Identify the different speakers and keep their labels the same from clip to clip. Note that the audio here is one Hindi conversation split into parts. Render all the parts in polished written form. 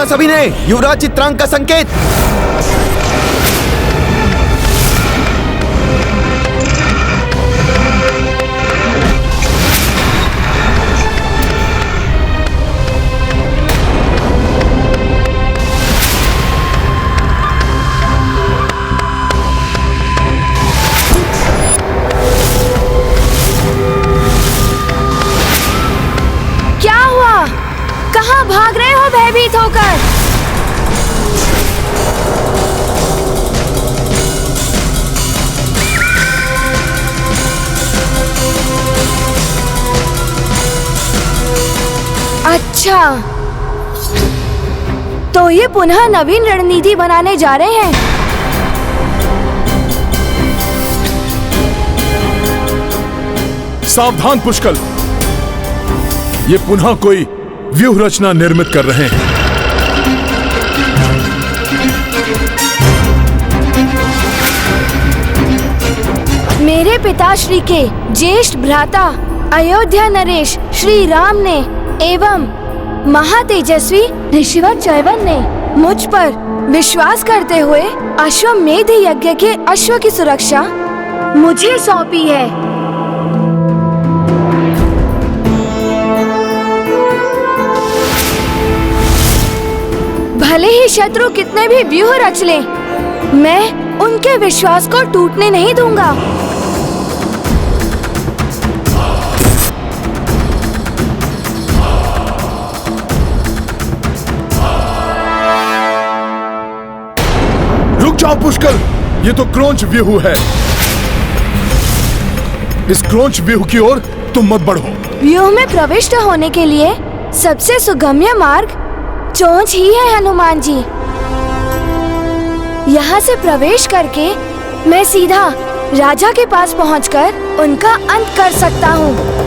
Speaker 1: सुना सभी ने? युवराज चित्रांग का संकेत।
Speaker 2: कहाँ भाग रहे हो भयभीत होकर? अच्छा, तो ये पुनः नवीन रणनीति बनाने जा रहे हैं।
Speaker 3: सावधान पुष्कल, ये पुनः कोई व्यूह रचना निर्मित कर रहे हैं।
Speaker 2: मेरे पिताश्री के ज्येष्ठ भ्राता अयोध्या नरेश श्री राम ने एवं महातेजस्वी ऋषिवर चैवन ने मुझ पर विश्वास करते हुए अश्वमेध यज्ञ के अश्व की सुरक्षा मुझे सौंपी है। भले ही शत्रु कितने भी व्यूह रच लें, मैं उनके विश्वास को टूटने नहीं दूंगा।
Speaker 3: रुक जाओ पुष्कल, ये तो क्रोंच व्यूह है। इस क्रोंच व्यूह की ओर तुम मत बढ़ो।
Speaker 2: व्यूह में प्रविष्ट होने के लिए सबसे सुगम्य मार्ग चोंच ही है हनुमान जी। यहाँ से प्रवेश करके मैं सीधा राजा के पास पहुँचकर उनका अंत कर सकता हूँ।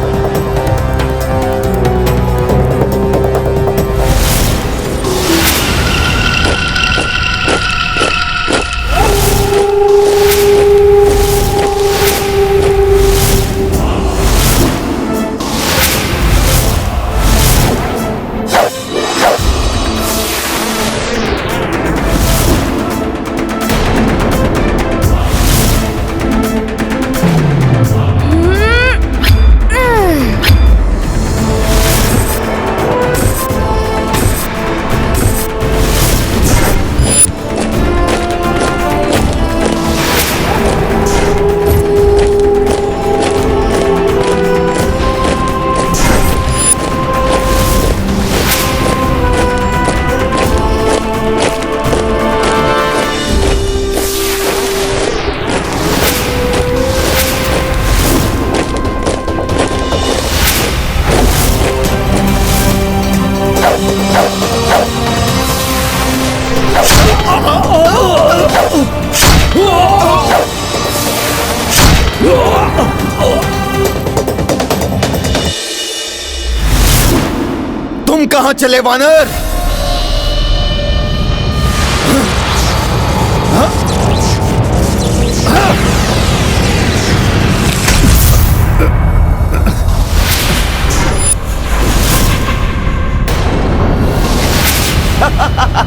Speaker 1: तुम कहां चले वानर?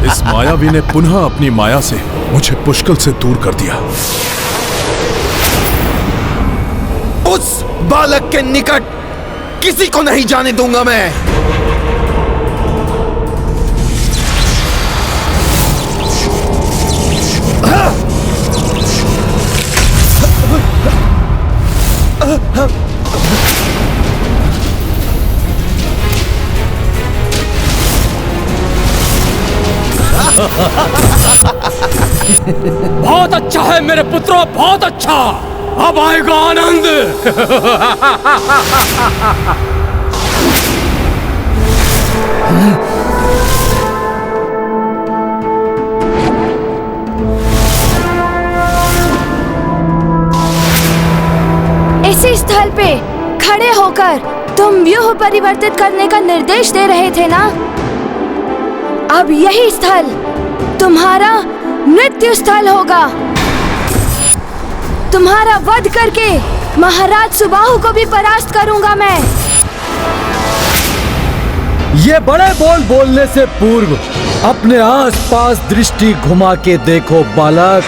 Speaker 3: इस मायावी ने पुनः अपनी माया से मुझे पुष्कल से दूर कर दिया।
Speaker 1: उस बालक के निकट किसी को नहीं जाने दूंगा मैं।
Speaker 4: बहुत अच्छा है मेरे पुत्रों, बहुत अच्छा। अब आएगा आनंद।
Speaker 2: इसी स्थल पे खड़े होकर तुम व्यूह परिवर्तित करने का निर्देश दे रहे थे ना? अब यही स्थल तुम्हारा मृत्यु स्थल होगा। तुम्हारा वध करके महाराज सुबाहु को भी परास्त करूंगा मैं।
Speaker 5: ये बड़े बोल बोलने से पूर्व अपने आसपास दृष्टि घुमा के देखो बालक।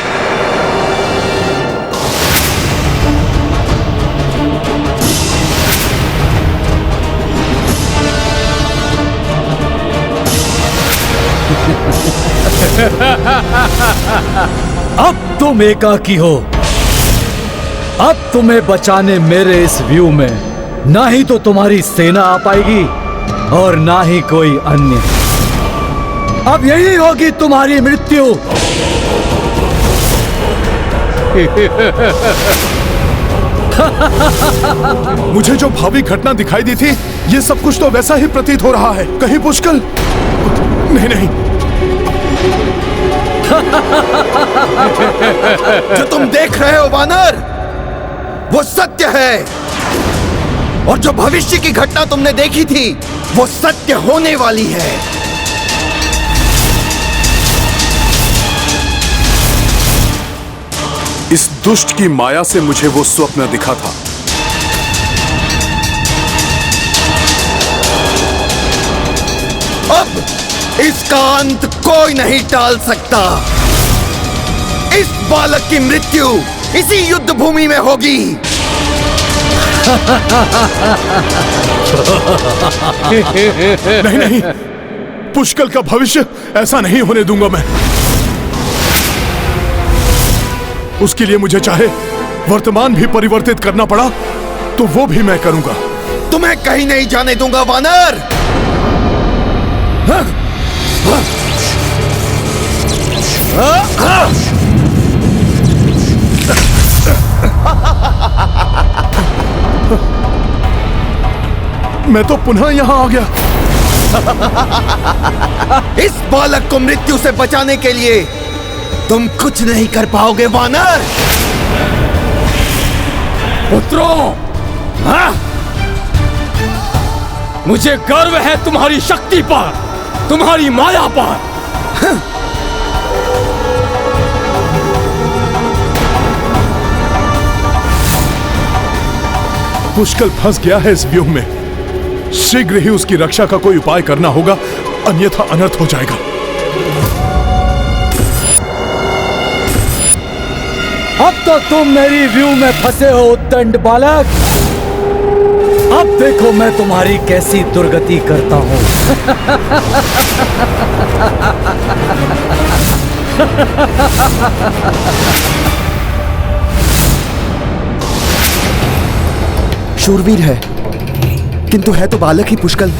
Speaker 5: अब तुम एकाकी हो। अब तुम्हें बचाने मेरे इस व्यू में ना ही तो तुम्हारी सेना आ पाएगी और ना ही कोई अन्य। अब यही होगी तुम्हारी मृत्यु।
Speaker 3: मुझे जो भावी घटना दिखाई दी थी, ये सब कुछ तो वैसा ही प्रतीत हो रहा है। कहीं पुष्कल? नहीं नहीं।
Speaker 1: जो तुम देख रहे हो वानर, वो सत्य है। और जो भविष्य की घटना तुमने देखी थी, वो सत्य होने वाली है।
Speaker 3: इस दुष्ट की माया से मुझे वो स्वप्न दिखा था।
Speaker 1: अब इसका अंत कोई नहीं टाल सकता। इस बालक की मृत्यु इसी युद्ध भूमि में होगी।
Speaker 3: नहीं नहीं, पुष्कल का भविष्य ऐसा नहीं होने दूंगा मैं। उसके लिए मुझे चाहे वर्तमान भी परिवर्तित करना पड़ा तो वो भी मैं करूंगा।
Speaker 1: तुम्हें कहीं नहीं जाने दूंगा वानर।
Speaker 3: मैं तो पुनः यहां आ गया।
Speaker 1: इस बालक को मृत्यु से बचाने के लिए तुम कुछ नहीं कर पाओगे वानर।
Speaker 4: पुत्रों, हाँ? मुझे गर्व है तुम्हारी शक्ति पर, तुम्हारी माया पर।
Speaker 3: पुष्कल फंस गया है इस व्यूह में। शीघ्र ही उसकी रक्षा का कोई उपाय करना होगा, अन्यथा अनर्थ हो जाएगा।
Speaker 5: अब तो तुम मेरी व्यू में फंसे हो उद्दंड बालक। अब देखो मैं तुम्हारी कैसी दुर्गति करता हूं।
Speaker 1: शूरवीर है, किंतु है तो बालक ही पुष्कल।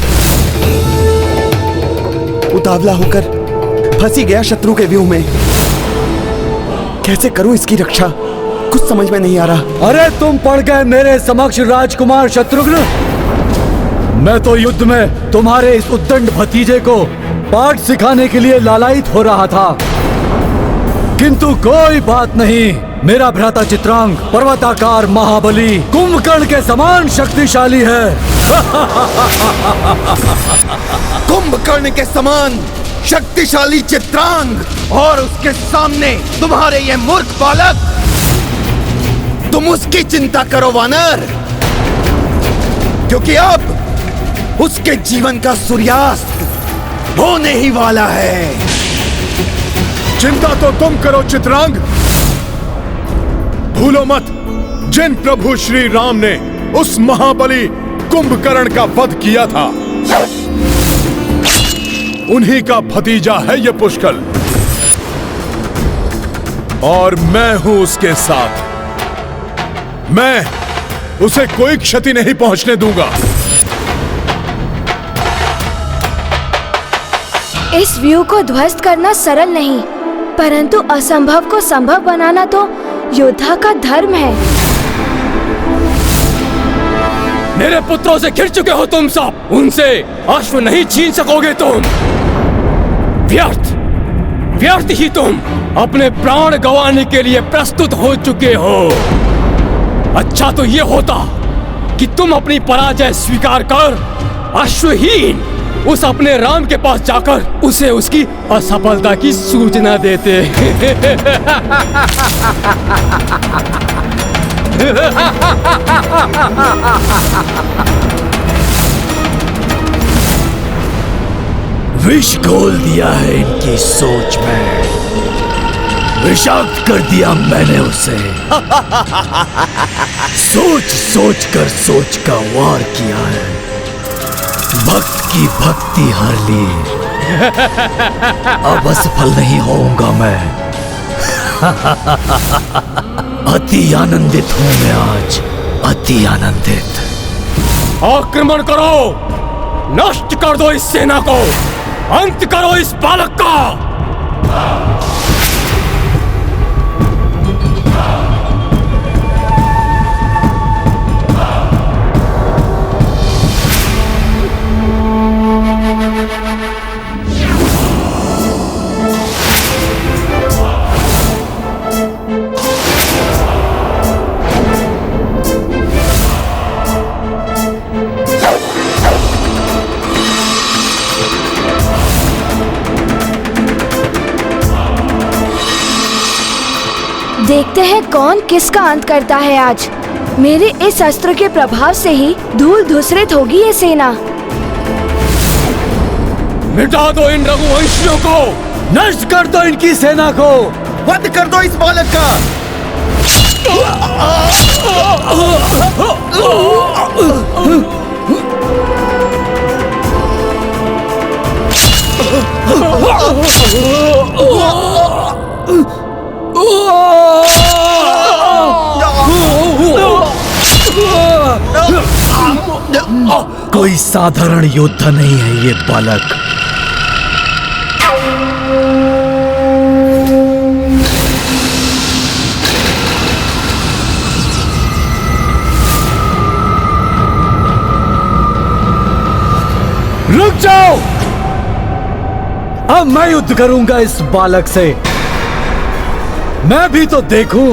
Speaker 1: उतावला होकर फंसी गया शत्रु के व्यूह में। कैसे करूं इसकी रक्षा, कुछ समझ में नहीं आ रहा।
Speaker 5: अरे तुम पड़ गए मेरे समक्ष राजकुमार शत्रुघ्न। मैं तो युद्ध में तुम्हारे इस उद्दंड भतीजे को पाठ सिखाने के लिए लालायित हो रहा था, किंतु कोई बात नहीं। मेरा भ्राता चित्रांग पर्वताकार महाबली कुंभकर्ण के समान शक्तिशाली है।
Speaker 1: कुंभकर्ण के समान शक्तिशाली चित्रांग और उसके सामने तुम्हारे ये मूर्ख बालक। तुम उसकी चिंता करो वानर, क्योंकि अब उसके जीवन का सूर्यास्त होने ही वाला है।
Speaker 3: चिंता तो तुम करो चित्रांग। भूलो मत, जिन प्रभु श्री राम ने उस महाबली कुंभकर्ण का वध किया था, उन्हीं का भतीजा है ये पुष्कल। और मैं हूं उसके साथ। मैं उसे कोई क्षति नहीं पहुंचने दूंगा।
Speaker 2: इस व्यू को ध्वस्त करना सरल नहीं, परंतु असंभव को संभव बनाना तो योद्धा का धर्म है।
Speaker 4: मेरे पुत्रों से घिर चुके हो तुम सब। उनसे अश्व नहीं छीन सकोगे तुम। व्यर्थ व्यर्थ ही तुम अपने प्राण गंवाने के लिए प्रस्तुत हो चुके हो। अच्छा तो ये होता कि तुम अपनी पराजय स्वीकार कर अश्वहीन उस अपने राम के पास जाकर उसे उसकी असफलता की सूचना देते।
Speaker 5: विष घोल दिया है इनकी सोच में, विषाक्त कर दिया मैंने उसे। सोच सोच कर सोच का वार किया है, भक्त की भक्ति हर ली। अब असफल नहीं होऊंगा मैं। अति आनंदित हूं मैं आज, अति आनंदित।
Speaker 4: आक्रमण करो, नष्ट कर दो इस सेना को, अंत करो इस बालक का।
Speaker 2: देखते हैं कौन किसका अंत करता है आज। मेरे इस अस्त्र के प्रभाव से ही धूल धूसरित होगी ये सेना।
Speaker 4: मिटा दो इन रघुवंशियों को,
Speaker 5: नष्ट कर दो इनकी सेना को,
Speaker 1: वध कर दो इस बालक का।
Speaker 5: कोई साधारण योद्धा नहीं है ये बालक। रुक जाओ, अब मैं युद्ध करूंगा इस बालक से। मैं भी तो देखूं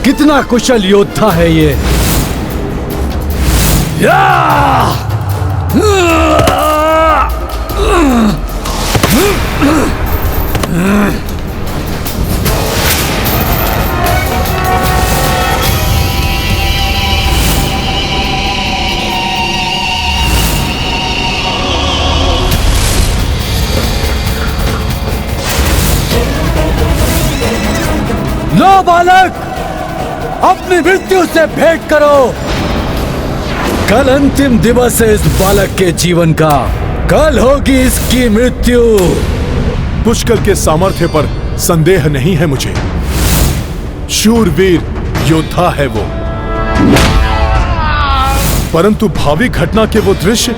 Speaker 5: कितना कुशल योद्धा है ये। लो बालक, अपनी मृत्यु से भेंट करो। कल अंतिम दिवस है इस बालक के जीवन का, कल होगी इसकी मृत्यु।
Speaker 3: पुष्कर के सामर्थ्य पर संदेह नहीं है मुझे। शूरवीर योद्धा है वो, परंतु भावी घटना के वो दृश्य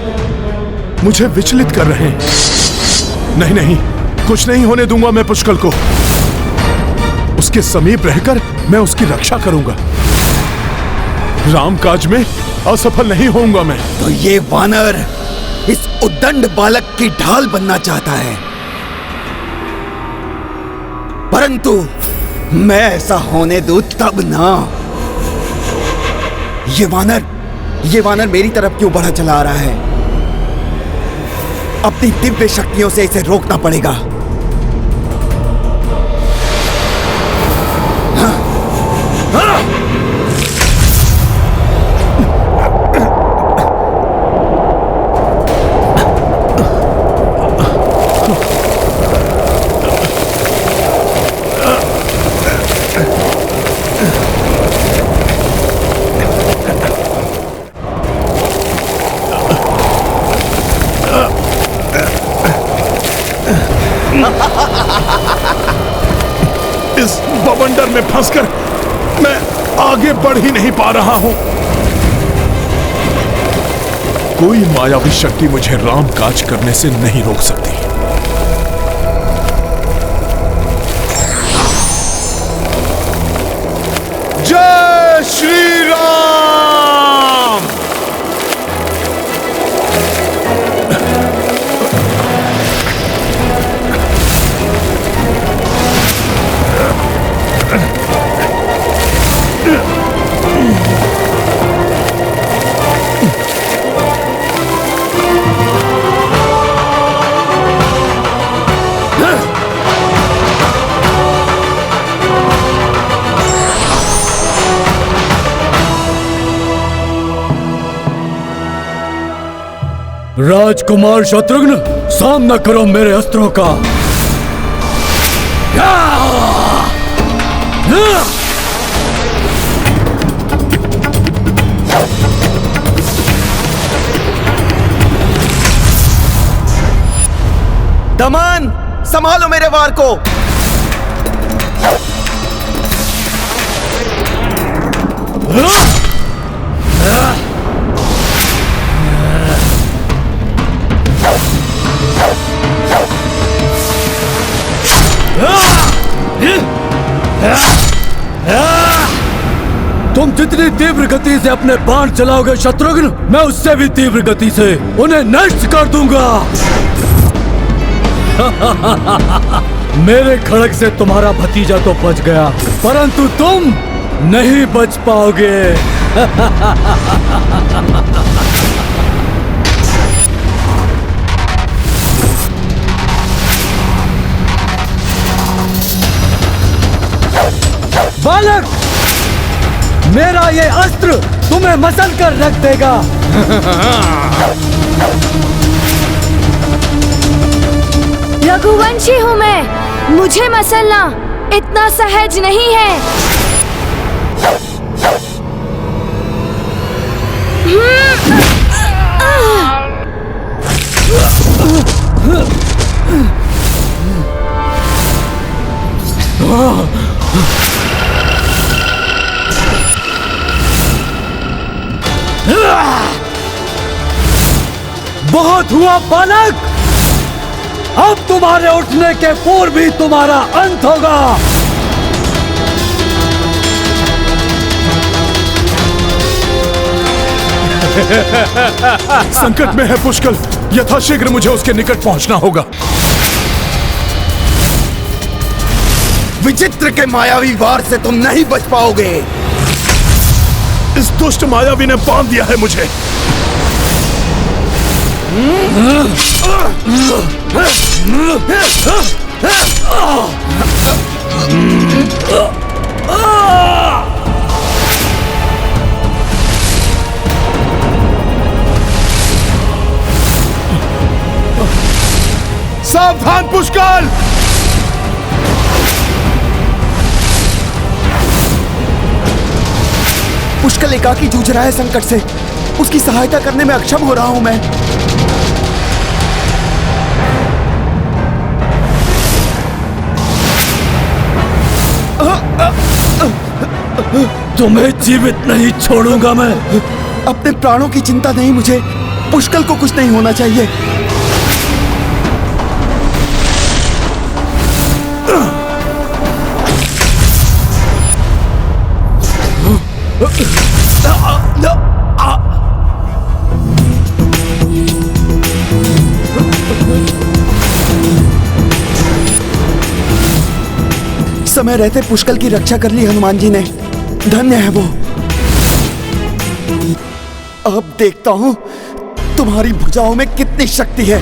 Speaker 3: मुझे विचलित कर रहे हैं। नहीं नहीं, कुछ नहीं होने दूंगा मैं पुष्कर को। उसके समीप रहकर मैं उसकी रक्षा करूंगा। रामकाज में असफल नहीं होऊंगा मैं।
Speaker 1: तो ये वानर इस उद्दंड बालक की ढाल बनना चाहता है, परंतु मैं ऐसा होने दूं तब ना। ये वानर मेरी तरफ क्यों बढ़ा चला आ रहा है? अपनी दिव्य शक्तियों से इसे रोकना पड़ेगा।
Speaker 3: इस बवंडर में फंसकर मैं आगे बढ़ ही नहीं पा रहा हूं। कोई मायावी शक्ति मुझे रामकाज करने से नहीं रोक सकती। जय श्री राम।
Speaker 5: राजकुमार शत्रुघ्न, सामना करो मेरे अस्त्रों का।
Speaker 1: दमन, संभालो मेरे वार को।
Speaker 5: तुम जितनी तीव्र गति से अपने बाण चलाओगे शत्रुघ्न, मैं उससे भी तीव्र गति से उन्हें नष्ट कर दूंगा। मेरे खड़ग से तुम्हारा भतीजा तो बच गया, परंतु तुम नहीं बच पाओगे। बालक, मेरा ये अस्त्र तुम्हें मसल कर रख देगा।
Speaker 2: रघुवंशी हूँ मैं, मुझे मसलना इतना सहज नहीं है।
Speaker 5: बहुत हुआ बालक, अब तुम्हारे उठने के पूर्व भी तुम्हारा अंत होगा।
Speaker 3: संकट में है पुष्कल, यथाशीघ्र मुझे उसके निकट पहुंचना होगा।
Speaker 1: विचित्र के मायावी वार से तुम नहीं बच पाओगे।
Speaker 3: इस दुष्ट मायावी ने बांध दिया है मुझे। सावधान पुष्कल!
Speaker 1: पुष्कल एकाकी जूझ रहा है संकट से, उसकी सहायता करने में अक्षम हो रहा हूं मैं।
Speaker 5: तुम्हें जीवित नहीं छोड़ूंगा मैं।
Speaker 1: अपने प्राणों की चिंता नहीं मुझे, पुष्कल को कुछ नहीं होना चाहिए। समय रहते पुष्कल की रक्षा कर ली हनुमान जी ने, धन्य है वो। अब देखता हूं तुम्हारी भुजाओं में कितनी शक्ति है।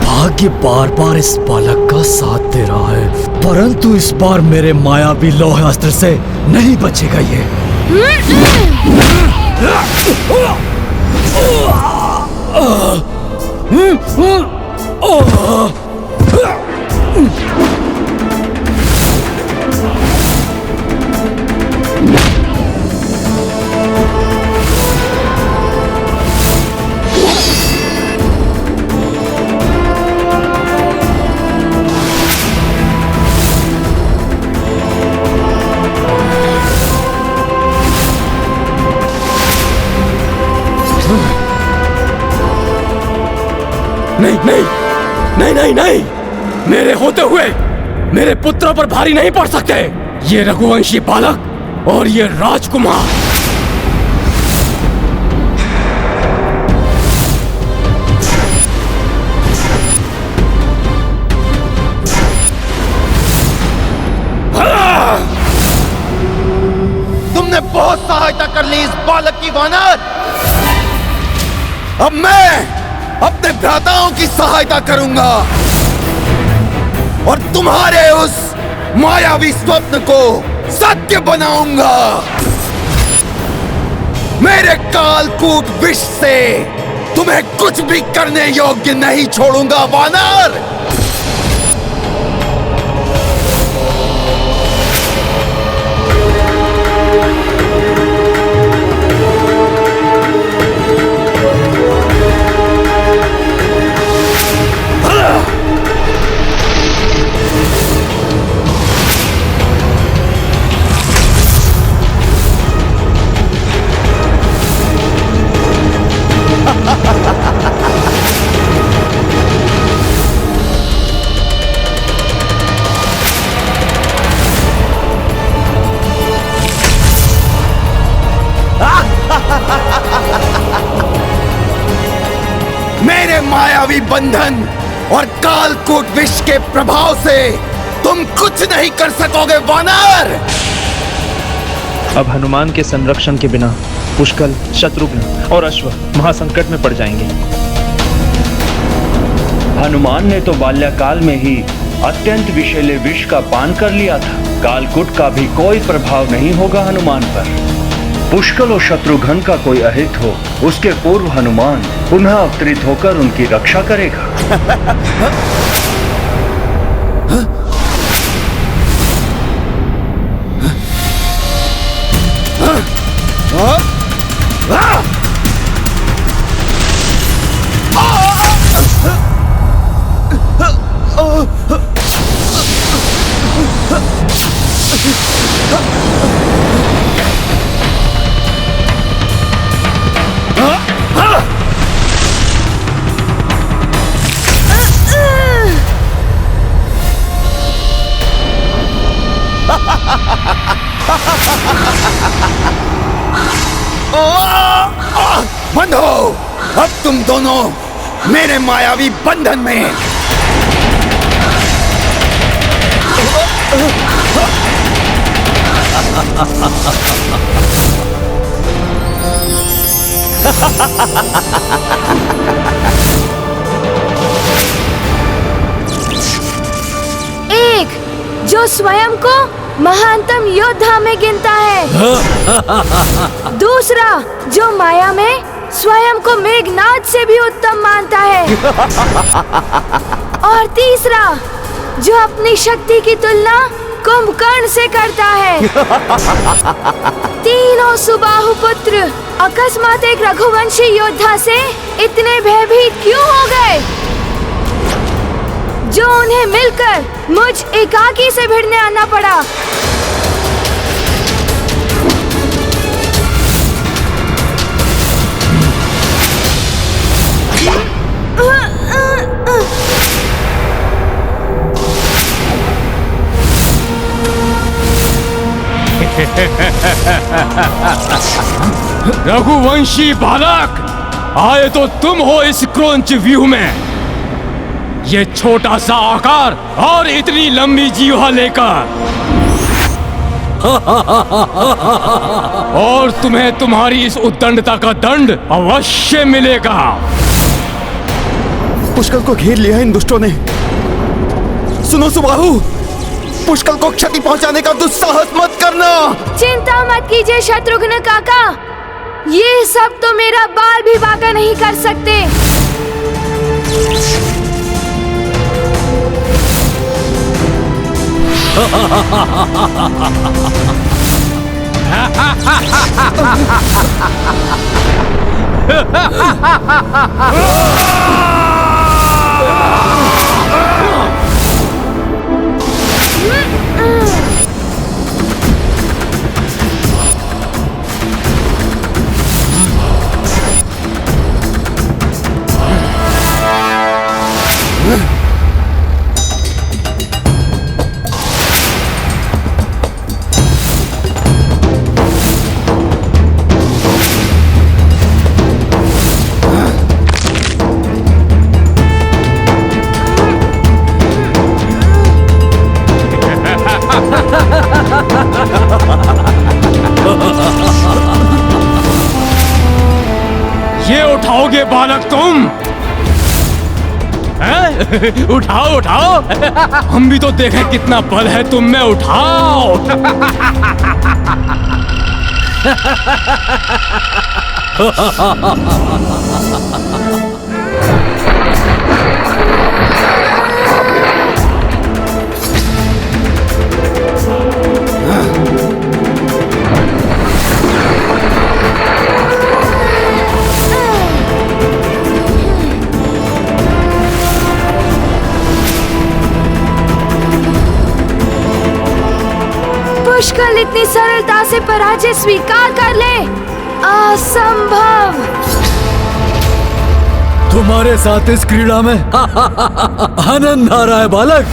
Speaker 5: भाग्य बार बार इस बालक का साथ दे रहा है, परंतु इस बार मेरे मायावी लौह अस्त्र से नहीं बचेगा ये।
Speaker 4: नहीं नहीं नहीं नहीं नहीं, मेरे होते हुए मेरे पुत्रों पर भारी नहीं पड़ सकते ये रघुवंशी बालक और ये राजकुमार।
Speaker 1: तुमने बहुत सहायता कर ली इस बालक की वानर। अब मैं अपने भ्राताओं की सहायता करूंगा और तुम्हारे उस मायावी स्वप्न को सत्य बनाऊंगा। मेरे कालकूट विष से तुम्हें कुछ भी करने योग्य नहीं छोड़ूंगा वानर। मेरे मायावी बंधन और कालकूट विष के प्रभाव से तुम कुछ नहीं कर सकोगे वानर।
Speaker 6: अब हनुमान के संरक्षण के बिना पुष्कल, शत्रुघ्न और अश्व महासंकट में पड़ जाएंगे।
Speaker 7: हनुमान ने तो बाल्यकाल में ही अत्यंत विषैले विष का पान कर लिया था। कालकूट का भी कोई प्रभाव नहीं होगा हनुमान पर। पुष्कल और शत्रुघ्न का कोई अहित हो, उसके पूर्व हनुमान पुनः अवतरित होकर उनकी रक्षा करेगा।
Speaker 1: बंद हो, अब तुम दोनों मेरे मायावी बंधन में।
Speaker 2: एक जो स्वयं को महानतम योद्धा में गिनता है, दूसरा जो माया में स्वयं को मेघनाद से भी उत्तम मानता है, और तीसरा जो अपनी शक्ति की तुलना कुंभकर्ण से करता है। तीनों सुबाहु पुत्र अकस्मात एक रघुवंशी योद्धा से इतने भयभीत क्यों हो गए, जो उन्हें मिलकर मुझ एकाकी से भिड़ने आना पड़ा।
Speaker 4: रघुवंशी बालक, आए तो तुम हो इस क्रौंच व्यूह में। ये छोटा सा आकार और इतनी लंबी जीवा लेकर, और तुम्हें तुम्हारी इस उद्दंडता का दंड अवश्य मिलेगा।
Speaker 1: पुष्कल को घेर लिया इन दुष्टों ने। सुनो सुबाहु, पुष्कल को क्षति पहुंचाने का दुस्साहस मत करना।
Speaker 2: चिंता मत कीजिए शत्रुघ्न काका, ये सब तो मेरा बाल भी बांका नहीं कर सकते।
Speaker 4: ये उठाओगे बालक तुम? उठाओ उठाओ, हम भी तो देखें कितना बल है तुम में, उठाओ।
Speaker 2: पुष्कल इतनी सरलता से पराजय स्वीकार कर ले, असंभव।
Speaker 5: तुम्हारे साथ इस क्रीड़ा में आनंद आ रहा है बालक।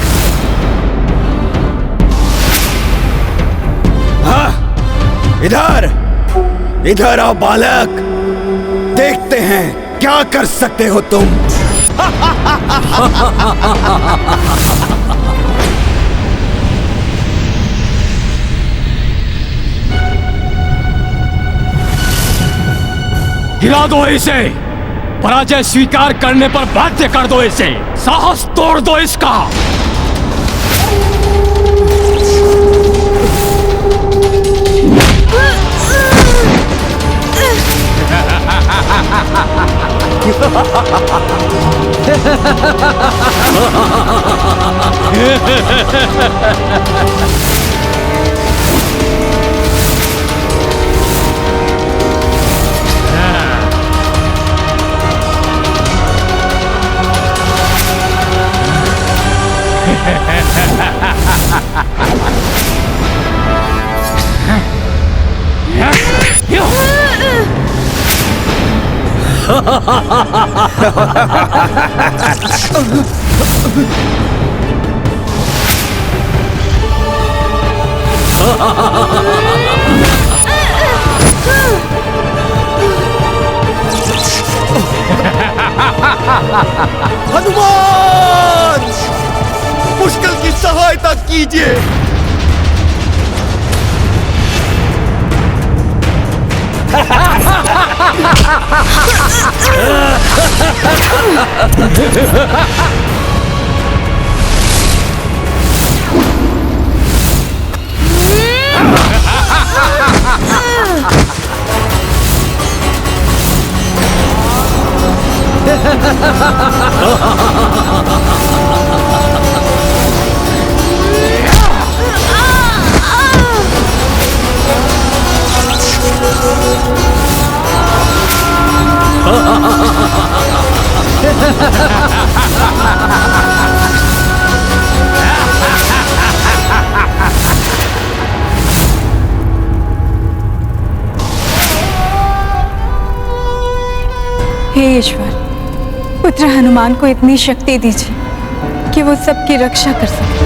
Speaker 1: हाँ, इधर इधर आओ बालक, देखते हैं क्या कर सकते हो तुम।
Speaker 4: गिरा दो इसे, पराजय स्वीकार करने पर बाध्य कर दो इसे, साहस तोड़ दो इसका।
Speaker 1: हनुमान, पुष्कल की सहायता कीजिए।
Speaker 8: हे ईश्वर, पुत्र हनुमान को इतनी शक्ति दीजिए कि वो सबकी रक्षा कर सके।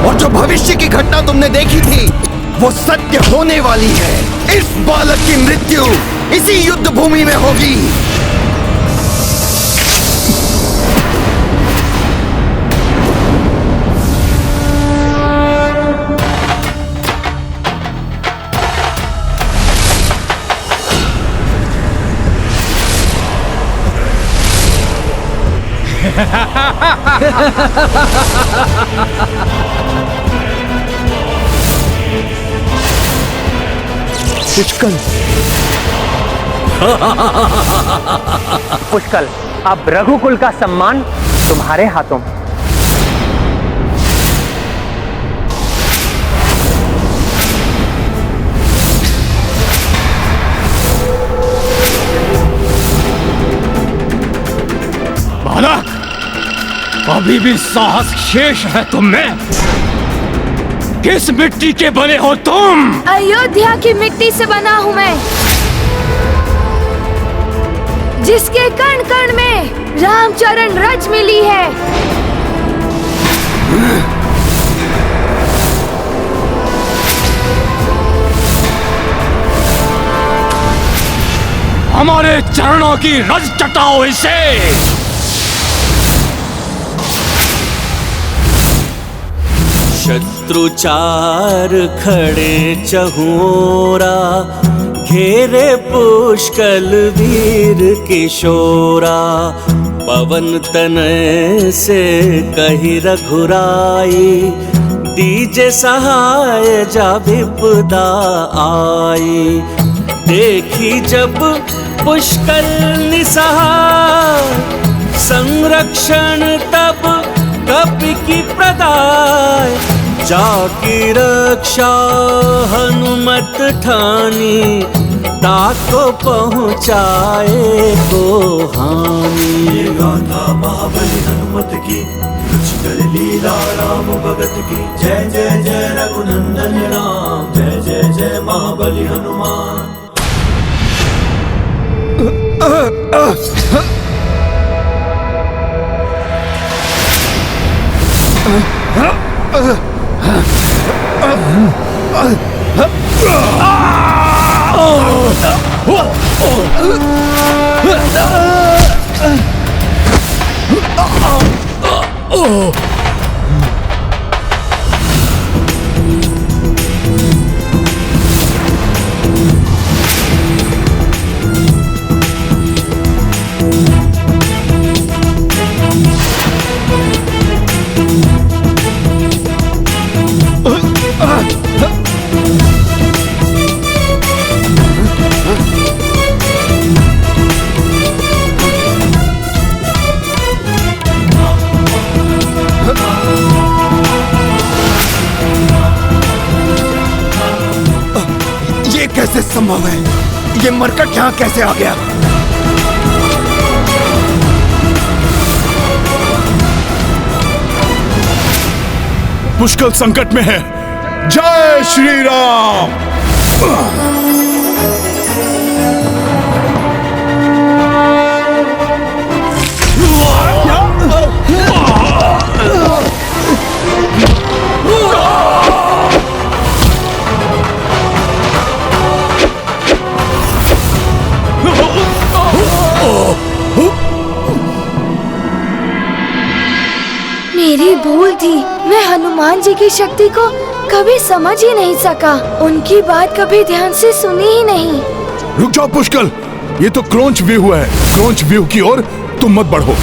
Speaker 1: और जो भविष्य की घटना तुमने देखी थी वो सत्य होने वाली है। इस बालक की मृत्यु इसी युद्ध भूमि में होगी।
Speaker 9: पुष्कल, अब रघुकुल का सम्मान तुम्हारे हाथों में।
Speaker 4: बालक, अभी भी साहस शेष है तुम में। किस मिट्टी के बने हो तुम?
Speaker 2: अयोध्या की मिट्टी से बना हूँ मैं, जिसके कण कण में रामचरण रज मिली है।
Speaker 4: हमारे चरणों की रज चटाओ इसे।
Speaker 10: शत्रु चार खड़े चहुरा, घेरे पुष्कल वीर किशोरा। पवन तनय से कही रघुराई, दीजे सहाय जा विपदा आई। देखी जब पुष्कल निसहाय, संरक्षण तब कपि की प्रदाय। जाकी रक्षा हनुमत ठानी, ताको पहुँचाए को हानि।
Speaker 11: गाथा महाबली हनुमत की, पुष्कल लीला राम भगत की। जय जय जय रघुनंदन राम, जय जय जय महाबली हनुमान।
Speaker 1: कैसे संभव है? ये मरकट यहाँ कैसे आ गया?
Speaker 3: पुष्कल संकट में है। जय श्री राम।
Speaker 2: मेरी भूल थी। मैं हनुमान जी की शक्ति को कभी समझ ही नहीं सका। उनकी बात कभी ध्यान से सुनी ही नहीं।
Speaker 3: रुक जाओ पुष्कल, ये तो क्रोंच व्यू है। क्रोंच व्यू की ओर तुम मत बढ़ो।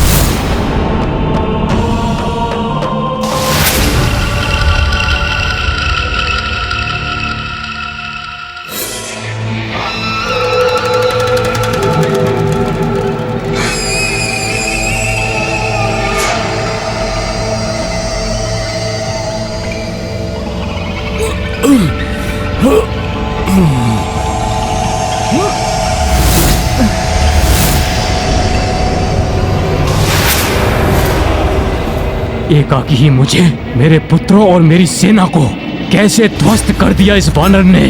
Speaker 4: एकाकी ही मुझे, मेरे पुत्रों और मेरी सेना को कैसे ध्वस्त कर दिया इस वानर ने।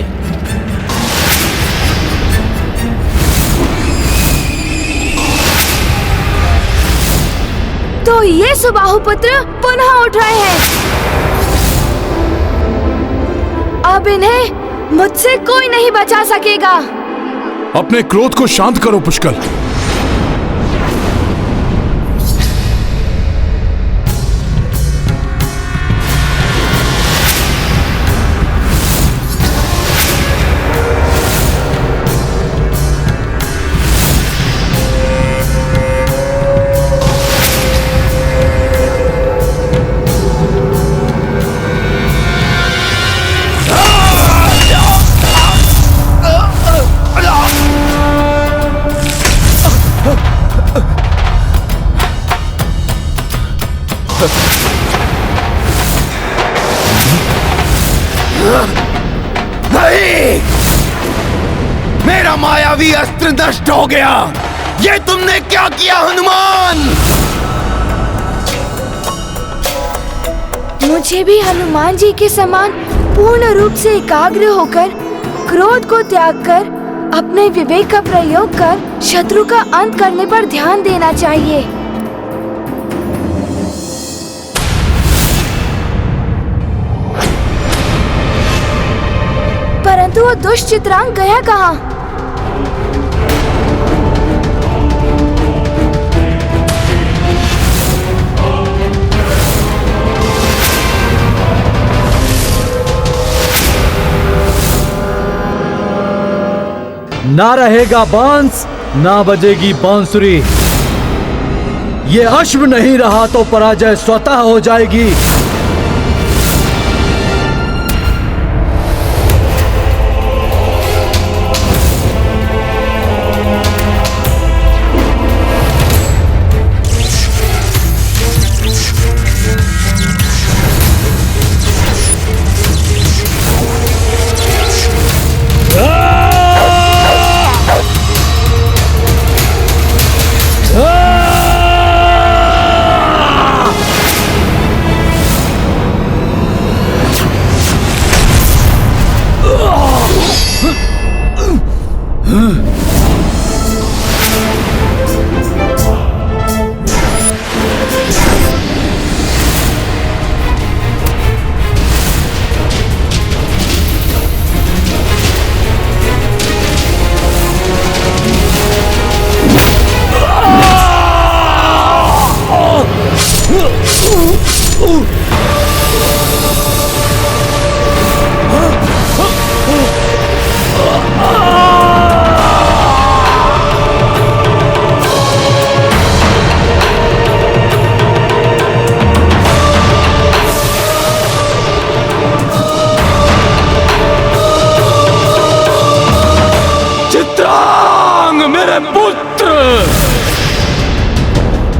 Speaker 2: तो ये सुबाहु पुत्र पुनः उठ रहे हैं। अब इन्हें मुझसे कोई नहीं बचा सकेगा।
Speaker 3: अपने क्रोध को शांत करो पुष्कल।
Speaker 1: नहीं! मेरा मायावी अस्त्र नष्ट हो गया। ये तुमने क्या किया हनुमान?
Speaker 2: मुझे भी हनुमान जी के समान पूर्ण रूप से एकाग्र होकर, क्रोध को त्याग कर, अपने विवेक का प्रयोग कर शत्रु का अंत करने पर ध्यान देना चाहिए। परंतु वो दुष्ट चित्रांग गया कहाँ?
Speaker 5: ना रहेगा बांस, ना बजेगी बांसुरी। ये अश्व नहीं रहा तो पराजय स्वतः हो जाएगी।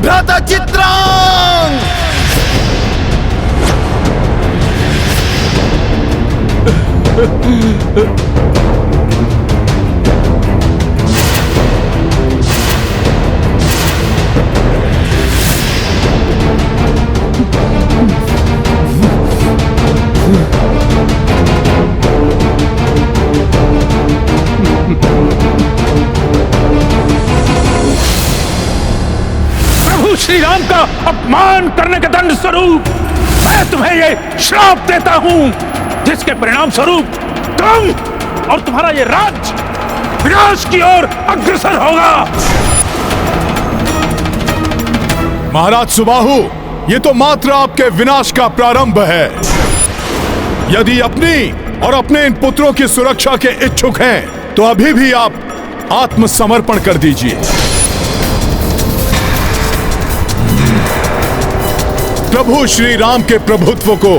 Speaker 1: भ्राता चित्रांग!
Speaker 3: श्री राम का अपमान करने के दंड स्वरूप मैं तुम्हें ये श्राप देता हूं, जिसके परिणाम स्वरूप तुम और तुम्हारा ये राज्य विनाश की ओर अग्रसर होगा। महाराज सुबाहु, ये तो मात्र आपके विनाश का प्रारंभ है। यदि अपनी और अपने इन पुत्रों की सुरक्षा के इच्छुक हैं, तो अभी भी आप आत्मसमर्पण कर दीजिए। प्रभु श्री राम के प्रभुत्व को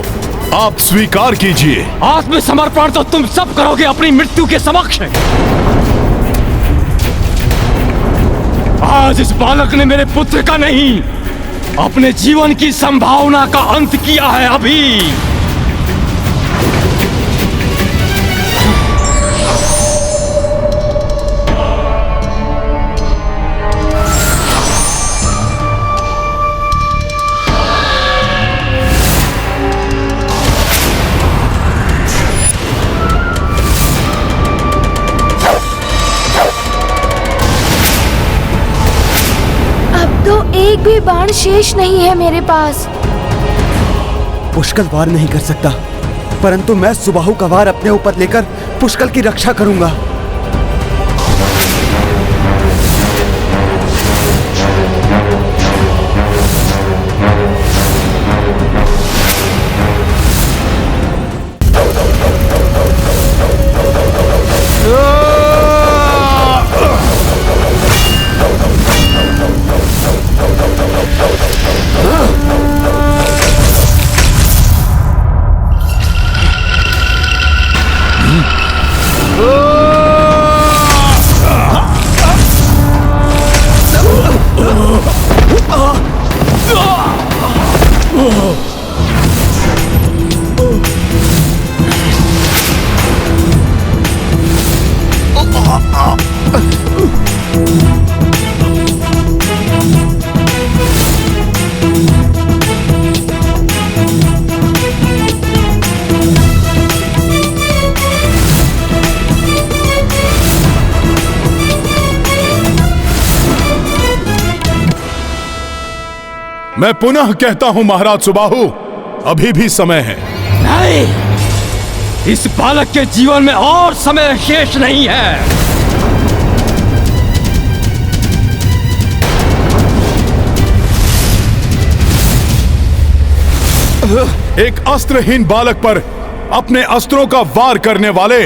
Speaker 3: आप स्वीकार कीजिए।
Speaker 4: आत्मसमर्पण तो तुम सब करोगे अपनी मृत्यु के समक्ष। आज इस बालक ने मेरे पुत्र का नहीं, अपने जीवन की संभावना का अंत किया है। अभी
Speaker 2: एक भी बाण शेष नहीं है मेरे पास।
Speaker 1: पुष्कल वार नहीं कर सकता, परंतु मैं सुबाहु का वार अपने ऊपर लेकर पुष्कल की रक्षा करूंगा।
Speaker 3: मैं पुनः कहता हूं महाराज सुबाहु, अभी भी समय है।
Speaker 4: नहीं, इस बालक के जीवन में और समय शेष नहीं है।
Speaker 3: एक अस्त्रहीन बालक पर अपने अस्त्रों का वार करने वाले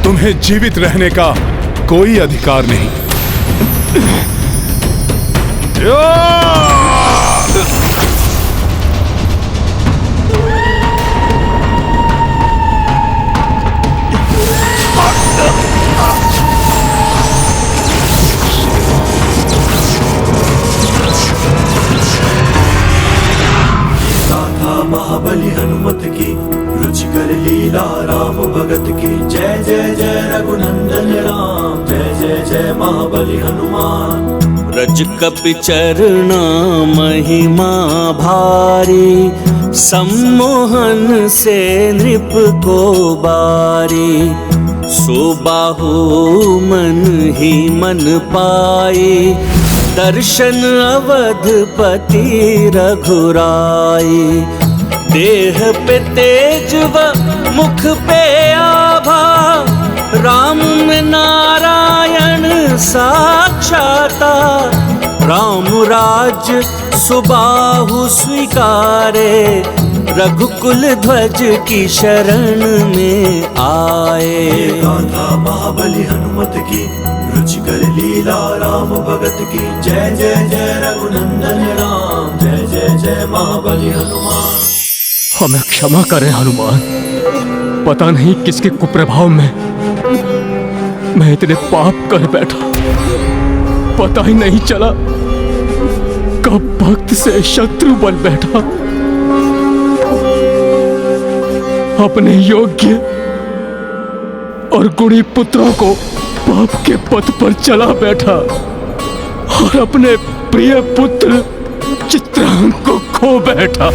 Speaker 3: तुम्हें जीवित रहने का कोई अधिकार नहीं।
Speaker 11: महाबली हनुमत की रुचिकर लीला राम भगत की जय जय जय रघुनंदन राम जय जय जय महाबली हनुमान।
Speaker 10: रज कपि चरना महिमा भारी सम्मोहन से नृप को बारी। सुबाहु मन ही मन पाए दर्शन अवधपति रघुराई। देह पे तेज व मुख पे आभा राम में नारायण साक्षात्कार। राम राज्य सुबाहु स्वीकारे रघुकुल ध्वज की शरण में आए।
Speaker 11: गाथा महाबली हनुमत की रुचिकर लीला राम भगत की जय जय जय रघुनंदन राम जय जय जय महाबली हनुमान।
Speaker 4: हमें क्षमा करें हनुमान, पता नहीं किसके कुप्रभाव में मैं इतने पाप कर बैठा। पता ही नहीं चला कब भक्त से शत्रु बन बैठा। अपने योग्य और गुणी पुत्रों को पाप के पथ पर चला बैठा और अपने प्रिय पुत्र चित्रांग को खो बैठा।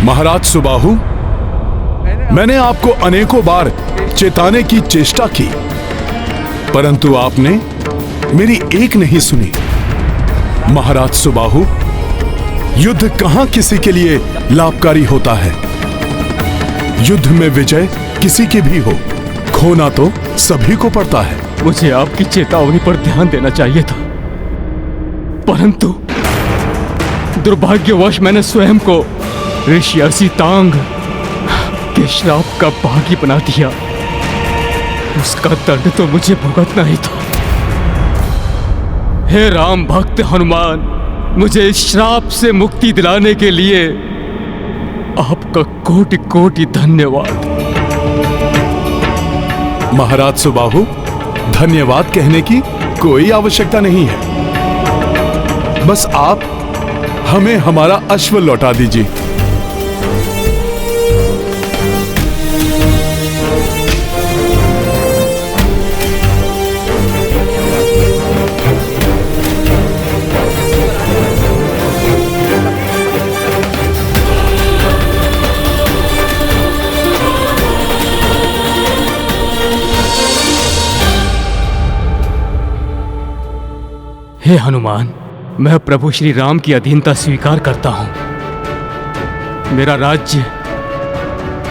Speaker 3: महाराज सुबाहु, मैंने आपको अनेकों बार चेताने की चेष्टा की, परंतु आपने मेरी एक नहीं सुनी। महाराज सुबाहु, युद्ध कहां किसी के लिए लाभकारी होता है। युद्ध में विजय किसी की भी हो, खोना तो सभी को पड़ता है।
Speaker 4: मुझे आपकी चेतावनी पर ध्यान देना चाहिए था, परंतु दुर्भाग्यवश मैंने स्वयं को ऋषि असितांग के श्राप का भागी बना दिया। उसका दंड तो मुझे भुगतना ही था। हे राम भक्त हनुमान, मुझे इस श्राप से मुक्ति दिलाने के लिए आपका कोटि कोटि धन्यवाद।
Speaker 3: महाराज सुबाहु, धन्यवाद कहने की कोई आवश्यकता नहीं है। बस आप हमें हमारा अश्व लौटा दीजिए।
Speaker 4: हे हनुमान, मैं प्रभु श्री राम की अधीनता स्वीकार करता हूं। मेरा राज्य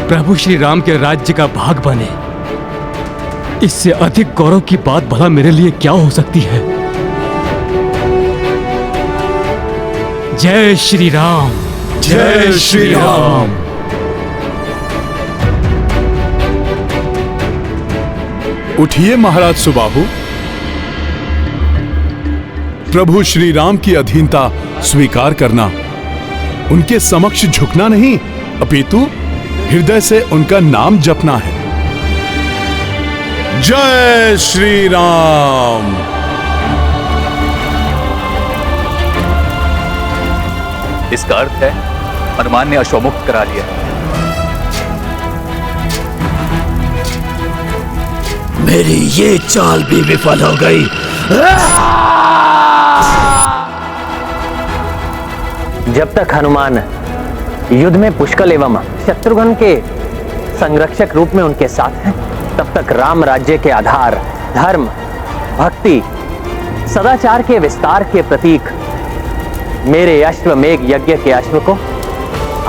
Speaker 4: प्रभु श्री राम के राज्य का भाग बने, इससे अधिक गौरव की बात भला मेरे लिए क्या हो सकती है। जय श्री राम,
Speaker 3: जय श्री राम। उठिए महाराज सुबाहु, प्रभु श्री राम की अधीनता स्वीकार करना, उनके समक्ष झुकना नहीं, अपितु हृदय से उनका नाम जपना है। जय श्री राम।
Speaker 12: इसका अर्थ है हनुमान ने अश्वमुक्त करा लिया।
Speaker 1: मेरी ये चाल भी विफल हो गई।
Speaker 9: जब तक हनुमान युद्ध में पुष्कल एवं शत्रुघ्न के संरक्षक रूप में उनके साथ हैं, तब तक राम राज्य के आधार, धर्म, भक्ति, सदाचार के विस्तार के प्रतीक मेरे अश्वमेघ यज्ञ के अश्व को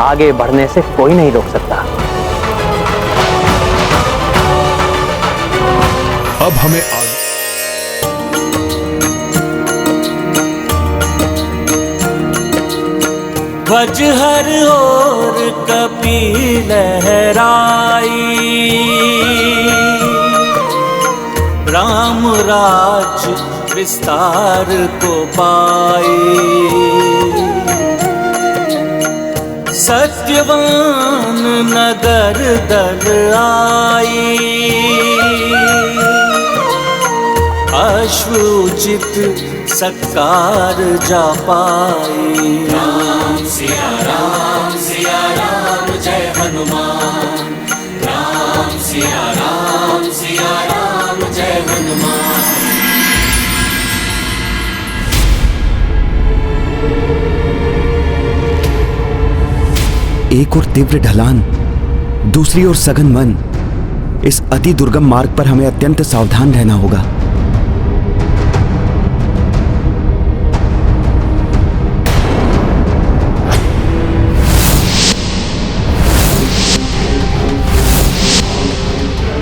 Speaker 9: आगे बढ़ने से कोई नहीं रोक सकता।
Speaker 3: अब हमें
Speaker 10: ध्वज हर ओर कपि लहराई। राम राज विस्तार को पाए। सत्यवान नगर दल आई, अश्वउचित सत्कार जा पाए।
Speaker 11: राम सिया राम जय हनुमान। राम सिया राम जय हनुमान।
Speaker 1: एक और तीव्र ढलान, दूसरी ओर सघन वन। इस अति दुर्गम मार्ग पर हमें अत्यंत सावधान रहना होगा।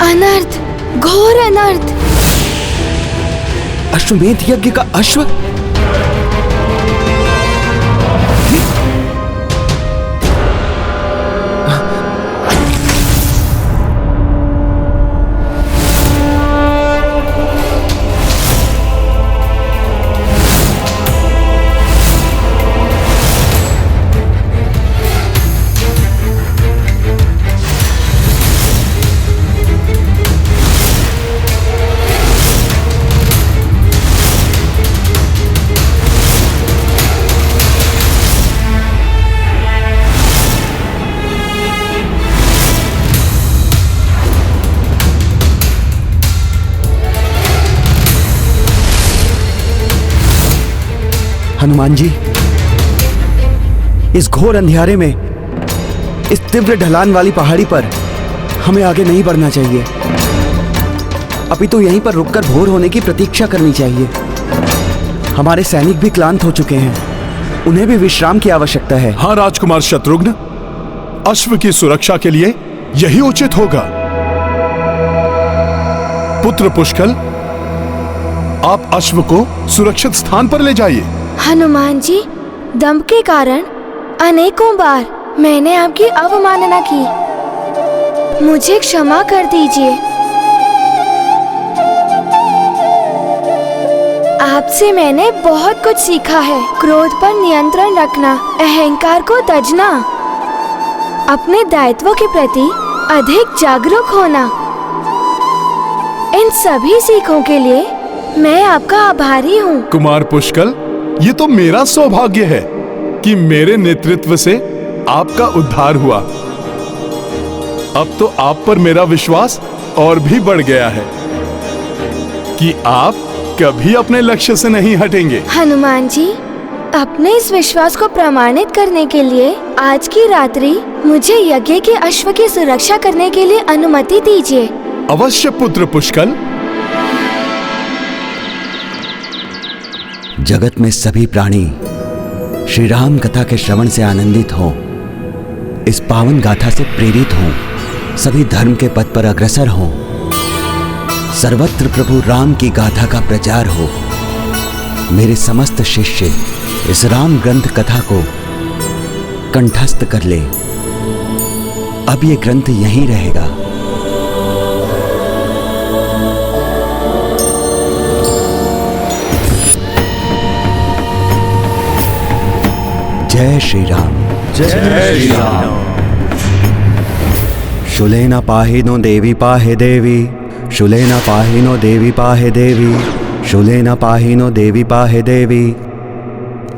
Speaker 2: अनर्थ, घोर अनर्थ।
Speaker 1: अश्वमेध यज्ञ का अश्व। हनुमान जी, इस घोर अंधियारे में, इस तीव्र ढलान वाली पहाड़ी पर हमें आगे नहीं बढ़ना चाहिए। अभी तो यहीं पर रुककर भोर होने की प्रतीक्षा करनी चाहिए। हमारे सैनिक भी क्लांत हो चुके हैं, उन्हें भी विश्राम की आवश्यकता है।
Speaker 3: हाँ राजकुमार शत्रुघ्न, अश्व की सुरक्षा के लिए यही उचित होगा। पुत्र पुष्कल, आप अश्व को सुरक्षित स्थान पर ले जाइए।
Speaker 2: हनुमान जी, दंभ के कारण अनेकों बार मैंने आपकी अवमानना की, मुझे क्षमा कर दीजिए। आपसे मैंने बहुत कुछ सीखा है। क्रोध पर नियंत्रण रखना, अहंकार को तजना, अपने दायित्वों के प्रति अधिक जागरूक होना। इन सभी सीखों के लिए मैं आपका आभारी हूँ।
Speaker 3: कुमार पुष्कल, ये तो मेरा सौभाग्य है कि मेरे नेतृत्व से आपका उद्धार हुआ। अब तो आप पर मेरा विश्वास और भी बढ़ गया है कि आप कभी अपने लक्ष्य से नहीं हटेंगे।
Speaker 2: हनुमान जी, अपने इस विश्वास को प्रमाणित करने के लिए आज की रात्रि मुझे यज्ञ के अश्व की सुरक्षा करने के लिए अनुमति दीजिए।
Speaker 3: अवश्य पुत्र पुष्कल।
Speaker 1: जगत में सभी प्राणी श्री राम कथा के श्रवण से आनंदित हों, इस पावन गाथा से प्रेरित हों, सभी धर्म के पथ पर अग्रसर हों, सर्वत्र प्रभु राम की गाथा का प्रचार हो। मेरे समस्त शिष्य इस राम ग्रंथ कथा को कंठस्थ कर ले। अब ये ग्रंथ यहीं रहेगा। जय श्री राम।
Speaker 5: जय श्री राम।
Speaker 1: शूलेन पाहिनो देवी पाहे देवी, शूलेन पाहिनो देवी पाहे देवी, शूलेन पाहिनो देवी पाहे देवी।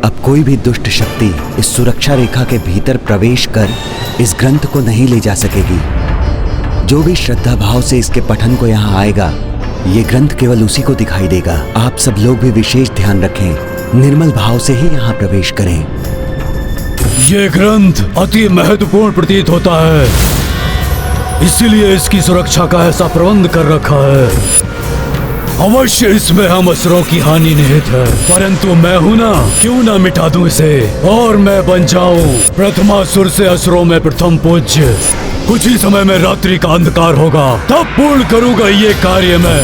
Speaker 1: अब कोई भी दुष्ट शक्ति इस सुरक्षा रेखा के भीतर प्रवेश कर इस ग्रंथ को नहीं ले जा सकेगी। जो भी श्रद्धा भाव से इसके पठन को यहाँ आएगा, ये ग्रंथ केवल उसी को दिखाई देगा। आप सब लोग भी विशेष ध्यान रखें, निर्मल भाव से ही यहाँ प्रवेश करें।
Speaker 5: ये ग्रंथ अति महत्वपूर्ण प्रतीत होता है, इसीलिए इसकी सुरक्षा का ऐसा प्रबंध कर रखा है। अवश्य इसमें हम असुरों की हानि निहित है, परंतु मैं हूं ना, क्यों ना मिटा दूं इसे और मैं बन जाऊं प्रथमासुर से असुरों में प्रथम पूज्य। कुछ ही समय में रात्रि का अंधकार होगा, तब पूर्ण करूंगा ये कार्य मैं।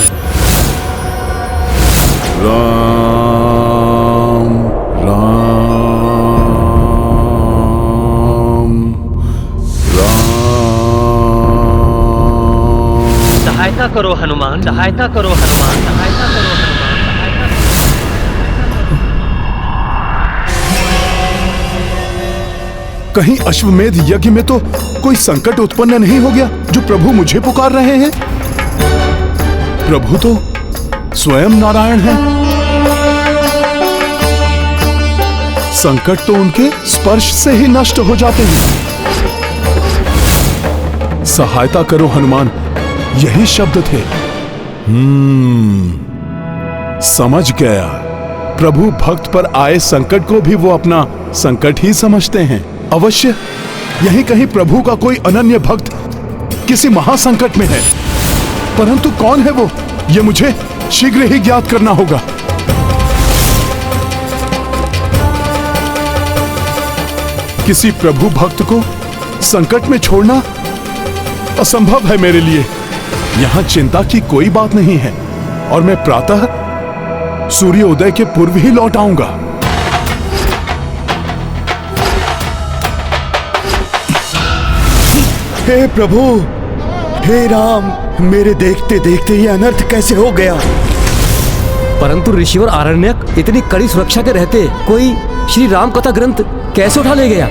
Speaker 9: सहायता करो हनुमान, सहायता करो हनुमान, सहायता करो हनुमान, सहायता करो।
Speaker 3: कहीं अश्वमेध यज्ञ में तो कोई संकट उत्पन्न नहीं हो गया जो प्रभु मुझे पुकार रहे हैं? प्रभु तो स्वयं नारायण हैं। संकट तो उनके स्पर्श से ही नष्ट हो जाते हैं। सहायता करो हनुमान, यही शब्द थे। समझ गया। प्रभु भक्त पर आए संकट को भी वो अपना संकट ही समझते हैं। अवश्य यहीं कहीं प्रभु का कोई अनन्य भक्त किसी महासंकट में है, परंतु कौन है वो, ये मुझे शीघ्र ही ज्ञात करना होगा। किसी प्रभु भक्त को संकट में छोड़ना असंभव है मेरे लिए। यहां चिंता की कोई बात नहीं है और मैं प्रातः सूर्योदय के पूर्व ही लौट आऊंगा।
Speaker 1: हे प्रभु, हे राम, मेरे देखते देखते ये अनर्थ कैसे हो गया?
Speaker 13: परंतु ऋषिवर आरण्यक इतनी कड़ी सुरक्षा के रहते कोई श्री राम कथा ग्रंथ कैसे उठा ले गया?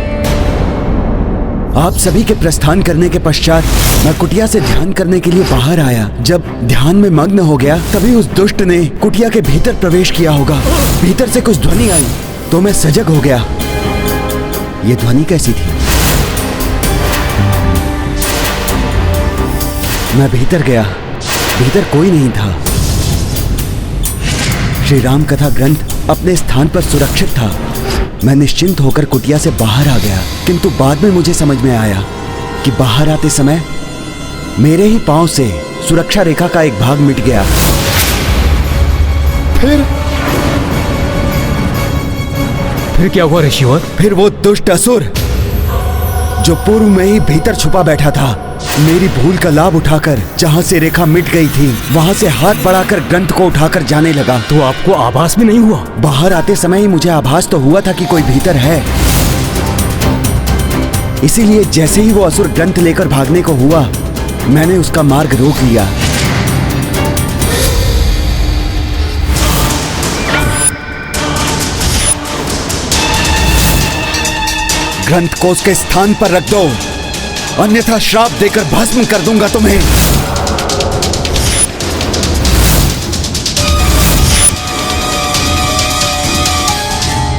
Speaker 1: आप सभी के प्रस्थान करने के पश्चात मैं कुटिया से ध्यान करने के लिए बाहर आया। जब ध्यान में मग्न हो गया तभी उस दुष्ट ने कुटिया के भीतर प्रवेश किया होगा। भीतर से कुछ ध्वनि आई तो मैं सजग हो गया। ये ध्वनि कैसी थी? मैं भीतर गया, भीतर कोई नहीं था। श्री राम कथा ग्रंथ अपने स्थान पर सुरक्षित था। मैं निश्चिंत होकर कुटिया से बाहर आ गया, किंतु बाद में मुझे समझ में आया कि बाहर आते समय मेरे ही पांव से सुरक्षा रेखा का एक भाग मिट गया।
Speaker 13: फिर क्या हुआ ऋषिवर?
Speaker 1: फिर वो दुष्ट असुर जो पूर्व में ही भीतर छुपा बैठा था, मेरी भूल का लाभ उठाकर जहां से रेखा मिट गई थी वहां से हाथ बढ़ाकर ग्रंथ को उठाकर जाने लगा।
Speaker 13: तो आपको आभास भी नहीं हुआ?
Speaker 1: बाहर आते समय ही मुझे आभास तो हुआ था कि कोई भीतर है। इसीलिए जैसे ही वो असुर ग्रंथ लेकर भागने को हुआ, मैंने उसका मार्ग रोक लिया। ग्रंथ को उसके स्थान पर रख दो, अन्यथा श्राप देकर भस्म कर दूंगा तुम्हें।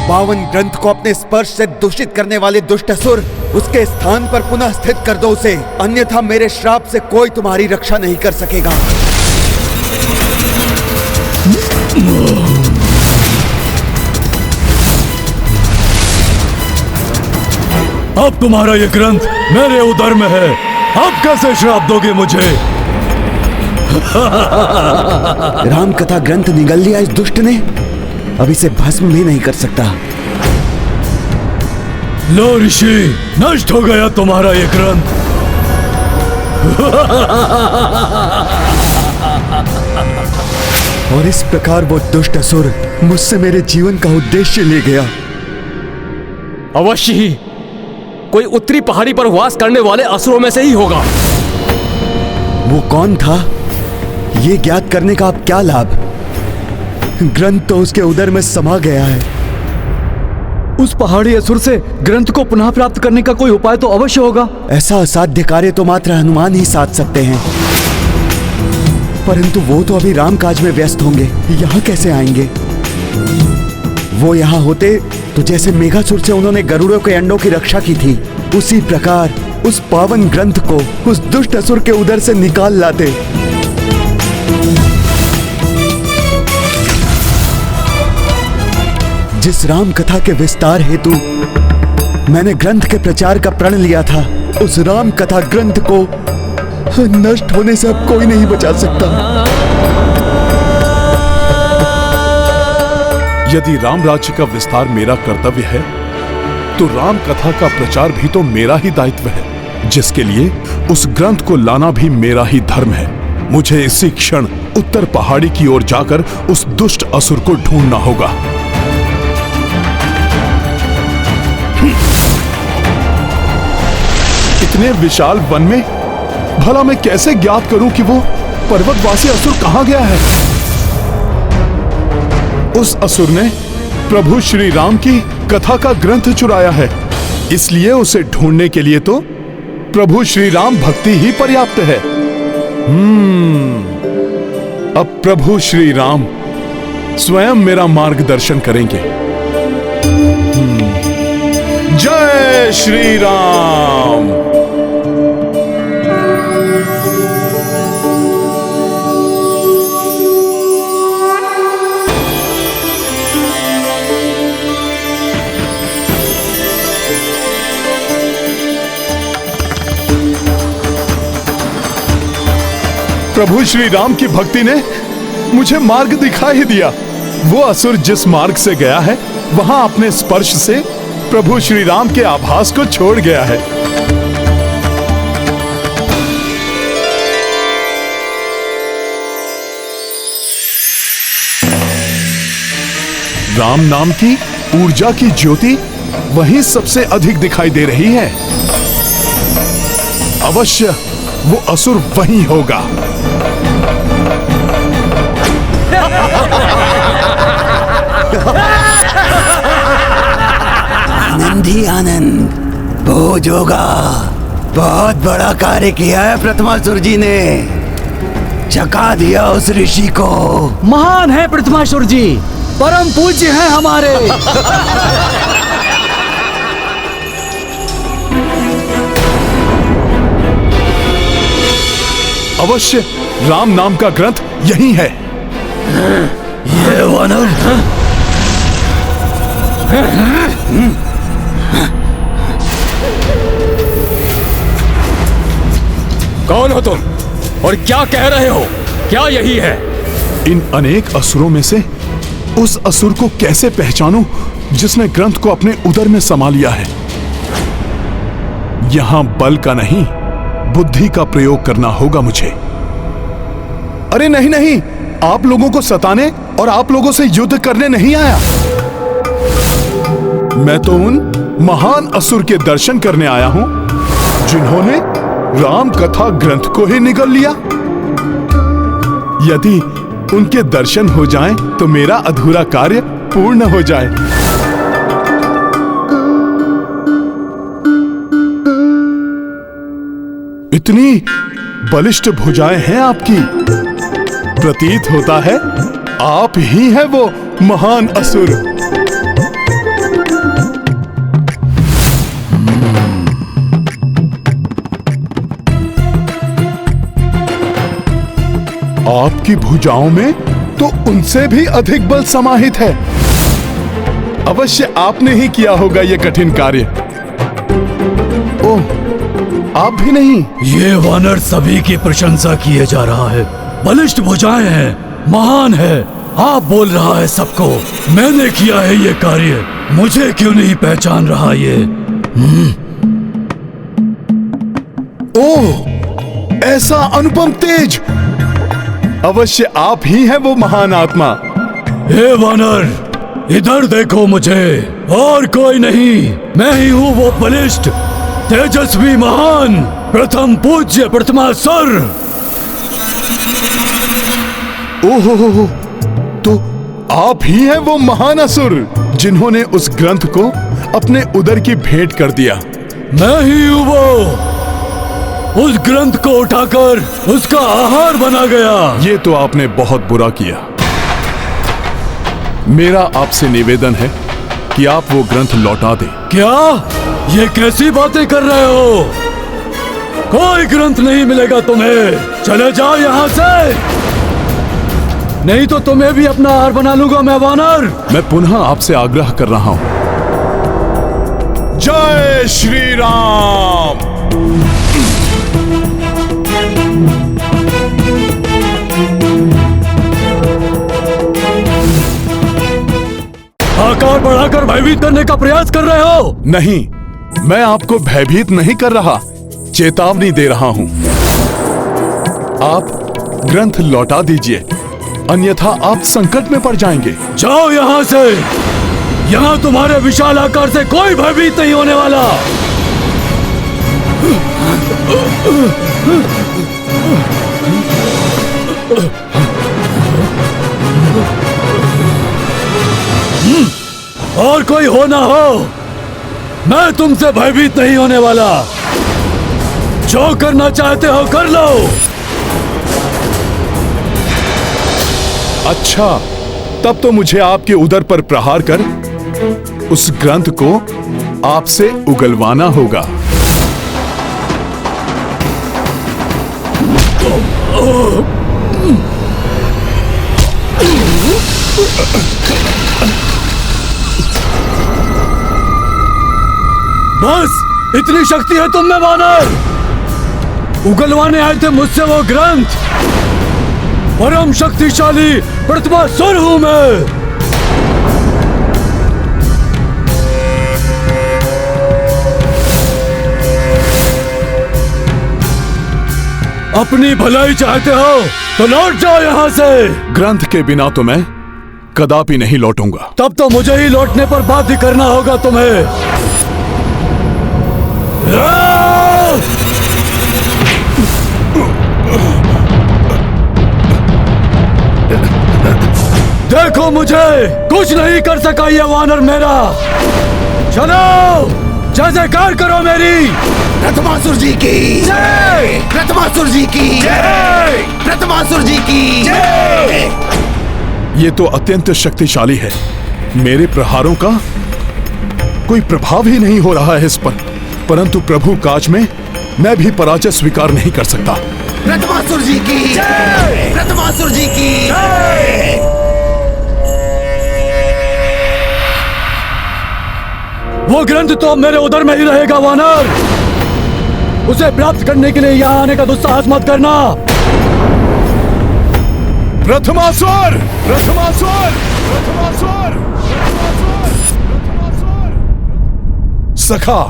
Speaker 1: पावन ग्रंथ को अपने स्पर्श से दूषित करने वाले दुष्ट असुर, उसके स्थान पर पुनः स्थित कर दो उसे, अन्यथा मेरे श्राप से कोई तुम्हारी रक्षा नहीं कर सकेगा।
Speaker 5: अब तुम्हारा ये ग्रंथ मेरे उदर में है, अब कैसे श्राप दोगे मुझे?
Speaker 1: राम कथा ग्रंथ निगल लिया इस दुष्ट ने, अब इसे भस्म भी नहीं कर सकता।
Speaker 5: लो ऋषि, नष्ट हो गया तुम्हारा ये ग्रंथ।
Speaker 1: और इस प्रकार वो दुष्ट असुर मुझसे मेरे जीवन का उद्देश्य ले गया।
Speaker 13: अवश्य ही कोई उत्तरी पहाड़ी पर वास करने वाले असुरों में से ही होगा।
Speaker 1: वो कौन था, ये ज्ञात करने का अब क्या लाभ? ग्रंथ तो उसके उदर में समा गया है।
Speaker 5: उस पहाड़ी असुर से ग्रंथ को पुनः प्राप्त करने का कोई उपाय तो अवश्य होगा।
Speaker 1: ऐसा असाध्य कार्य तो मात्र हनुमान ही साध सकते हैं, परंतु वो तो अभी रामकाज में व्यस्त होंगे, यहाँ कैसे आएंगे? वो यहाँ होते तो जैसे मेघासुर से उन्होंने गरुड़ों के अंडों की रक्षा की थी, उसी प्रकार उस पावन ग्रंथ को उस दुष्ट असुर के उदर से निकाल लाते। जिस राम कथा के विस्तार हेतु मैंने ग्रंथ के प्रचार का प्रण लिया था, उस राम कथा ग्रंथ को नष्ट होने से अब कोई नहीं बचा सकता।
Speaker 3: यदि राम राज्य का विस्तार मेरा कर्तव्य है, तो राम कथा का प्रचार भी तो मेरा ही दायित्व है, जिसके लिए उस ग्रंथ को लाना भी मेरा ही धर्म है। मुझे इसी क्षण उत्तर पहाड़ी की ओर जाकर उस दुष्ट असुर को ढूंढना होगा। इतने विशाल वन में भला मैं कैसे ज्ञात करूं कि वो पर्वतवासी असुर कहाँ गया है? उस असुर ने प्रभु श्री राम की कथा का ग्रंथ चुराया है, इसलिए उसे ढूंढने के लिए तो प्रभु श्री राम भक्ति ही पर्याप्त है। अब प्रभु श्री राम स्वयं मेरा मार्गदर्शन करेंगे। जय श्री राम। प्रभु श्री राम की भक्ति ने मुझे मार्ग दिखा ही दिया। वो असुर जिस मार्ग से गया है वहां अपने स्पर्श से प्रभु श्री राम के आभास को छोड़ गया है। राम नाम की ऊर्जा की ज्योति वहीं सबसे अधिक दिखाई दे रही है। अवश्य वो असुर वहीं होगा।
Speaker 1: आनंद ही आनंद, भोज होगा। बहुत बड़ा कार्य किया है प्रथमासुर जी ने, चका दिया उस ऋषि को।
Speaker 5: महान है प्रथमासुर जी, परम पूज्य हैं हमारे।
Speaker 3: अवश्य राम नाम का ग्रंथ यही है।
Speaker 1: ये वानर
Speaker 4: कौन हो तुम और क्या कह रहे हो? क्या यही है?
Speaker 3: इन अनेक असुरों में से उस असुर को कैसे पहचानूं जिसने ग्रंथ को अपने उदर में समा लिया है? यहां बल का नहीं, बुद्धि का प्रयोग करना होगा मुझे। अरे नहीं नहीं, आप लोगों को सताने और आप लोगों से युद्ध करने नहीं आया। मैं तो उन महान असुर के दर्शन करने आया हूं जिन्होंने राम कथा ग्रंथ को ही निगल लिया। यदि उनके दर्शन हो जाएं तो मेरा अधूरा कार्य पूर्ण हो जाए। इतनी बलिष्ठ भुजाएं हैं आपकी, प्रतीत होता है आप ही हैं वो महान असुर। आपकी भुजाओं में तो उनसे भी अधिक बल समाहित है। अवश्य आपने ही किया होगा ये कठिन कार्य। ओह, आप भी नहीं?
Speaker 5: ये वानर सभी की प्रशंसा किए जा रहा है। बलिष्ठ भुजाएं हैं, महान है। आप बोल रहा है सबको, मैंने किया है ये कार्य, मुझे क्यों नहीं पहचान रहा ये?
Speaker 3: ओह, ऐसा अनुपम तेज! अवश्य आप ही हैं वो महान आत्मा।
Speaker 5: हे वानर, इधर देखो मुझे, और कोई नहीं, मैं ही हूँ वो बलिष्ठ तेजस्वी महान प्रथम पूज्य प्रथमासुर।
Speaker 3: ओहो, तो आप ही हैं वो महान असुर जिन्होंने उस ग्रंथ को अपने उदर की भेंट कर दिया।
Speaker 5: मैं ही हूँ वो, उस ग्रंथ को उठाकर उसका आहार बना गया।
Speaker 3: ये तो आपने बहुत बुरा किया। मेरा आपसे निवेदन है कि आप वो ग्रंथ लौटा दें।
Speaker 5: क्या? ये कैसी बातें कर रहे हो? कोई ग्रंथ नहीं मिलेगा तुम्हें, चले जाओ यहाँ से, नहीं तो तुम्हें भी अपना आहार बना लूंगा मैं वानर।
Speaker 3: मैं पुनः आपसे आग्रह कर रहा हूं। जय श्री राम।
Speaker 5: आकार बढ़ाकर भयभीत करने का प्रयास कर रहे हो?
Speaker 3: नहीं, मैं आपको भयभीत नहीं कर रहा, चेतावनी दे रहा हूं। आप ग्रंथ लौटा दीजिए, अन्यथा आप संकट में पड़ जाएंगे।
Speaker 5: जाओ यहाँ से, यहाँ तुम्हारे विशाल आकार से कोई भयभीत नहीं होने वाला। और कोई हो ना हो, मैं तुमसे भयभीत नहीं होने वाला। जो करना चाहते हो कर लो।
Speaker 3: अच्छा, तब तो मुझे आपके उदर पर प्रहार कर उस ग्रंथ को आपसे उगलवाना होगा।
Speaker 5: बस इतनी शक्ति है तुम में वानर। उगलवाने आए थे मुझसे वो ग्रंथ। परम शक्तिशाली प्रतिमासुर हूं मैं। अपनी भलाई चाहते हो तो लौट जाओ यहाँ से।
Speaker 3: ग्रंथ के बिना तो मैं कदापि नहीं लौटूंगा।
Speaker 5: तब तो मुझे ही लौटने पर बाध्य करना होगा तुम्हें। देखो मुझे कुछ नहीं कर सका ये वानर मेरा। चलो जयकार करो मेरी।
Speaker 1: प्रथमासुर जी की जय, प्रथमासुर जी की जय, प्रथमासुर जी की जय।
Speaker 3: ये तो अत्यंत शक्तिशाली है। मेरे प्रहारों का कोई प्रभाव ही नहीं हो रहा है इस पर। परंतु प्रभु काज में मैं भी पराजय स्वीकार नहीं कर सकता।
Speaker 1: प्रथमासुर जी की जय, प्रथमासुर जी की जय।
Speaker 5: वो ग्रंथ तो मेरे उदर में ही रहेगा वानर। उसे प्राप्त करने के लिए यहाँ आने का दुस्साहस मत करना।
Speaker 3: प्रथमासुर, प्रथमासुर, प्रथमासुर, सखा।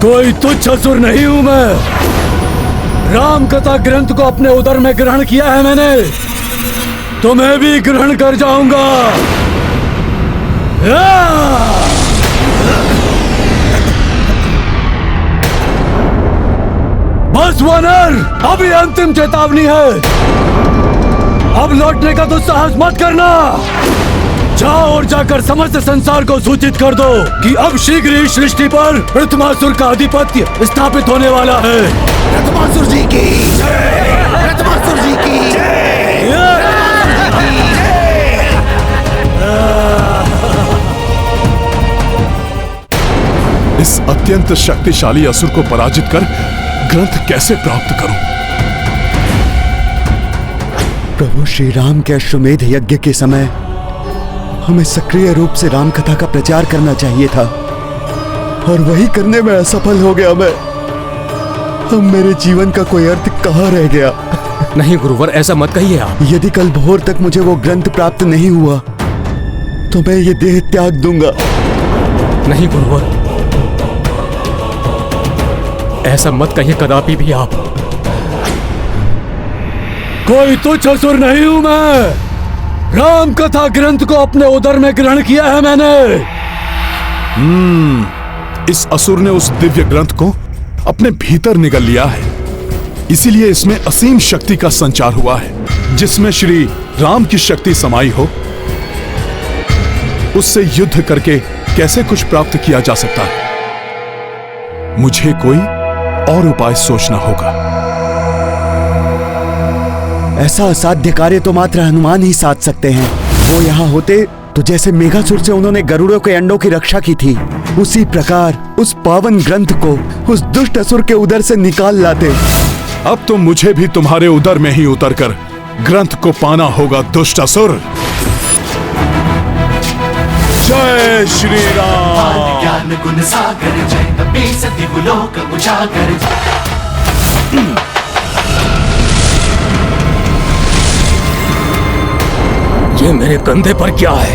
Speaker 5: कोई तुच्छ असुर नहीं हूं मैं। राम कथा ग्रंथ को अपने उदर में ग्रहण किया है मैंने। तुम्हें भी ग्रहण कर जाऊंगा। बस वानर, अभी अंतिम चेतावनी है। अब लौटने का दुस्साहस मत करना। जाओ और जाकर समस्त संसार को सूचित कर दो कि अब शीघ्र ही सृष्टि पर प्रथमासुर का आधिपत्य स्थापित होने वाला है।
Speaker 1: प्रथमासुर जी की जय, प्रथमासुर जी की जय।
Speaker 3: इस अत्यंत शक्तिशाली असुर को पराजित कर ग्रंथ कैसे प्राप्त करूं?
Speaker 14: प्रभु श्री राम के अश्वमेध यज्ञ के समय हमें सक्रिय रूप से राम कथा का प्रचार करना चाहिए था, और वही करने में असफल हो गया मैं। अब मेरे जीवन का कोई अर्थ कहाँ रह गया?
Speaker 13: नहीं गुरुवर, ऐसा मत कहिए आप।
Speaker 14: यदि कल भोर तक मुझे वो ग्रंथ प्राप्त नहीं हुआ तो मैं ये देह त्याग दूंगा।
Speaker 13: नहीं गुरुवर, ऐसा मत कहिए कदापि भी आप।
Speaker 5: कोई तुच्छ असुर नहीं हूं मैं। राम कथा ग्रंथ को अपने उदर में ग्रहण किया है मैंने।
Speaker 3: इस असुर ने उस दिव्य ग्रंथ को अपने भीतर निगल लिया है। इसीलिए इसमें असीम शक्ति का संचार हुआ है। जिसमें श्री राम की शक्ति समाई हो, उससे युद्ध करके कैसे कुछ प्राप्त किया जा सकता है? मुझे कोई और उपाय सोचना होगा।
Speaker 14: ऐसा असाध्य कार्य तो मात्र हनुमान ही साध सकते हैं। वो यहाँ होते तो जैसे मेघासुर से उन्होंने गरुड़ों के अंडों की रक्षा की थी, उसी प्रकार उस पावन ग्रंथ को उस दुष्ट असुर के उदर से निकाल लाते।
Speaker 3: अब तो मुझे भी तुम्हारे उदर में ही उतरकर ग्रंथ को पाना होगा दुष्ट असुर। जय श्री राम।
Speaker 11: ज्ञान गुण सागर जय कपीस दिवलोक उजागर।
Speaker 4: ये मेरे कंधे पर क्या है?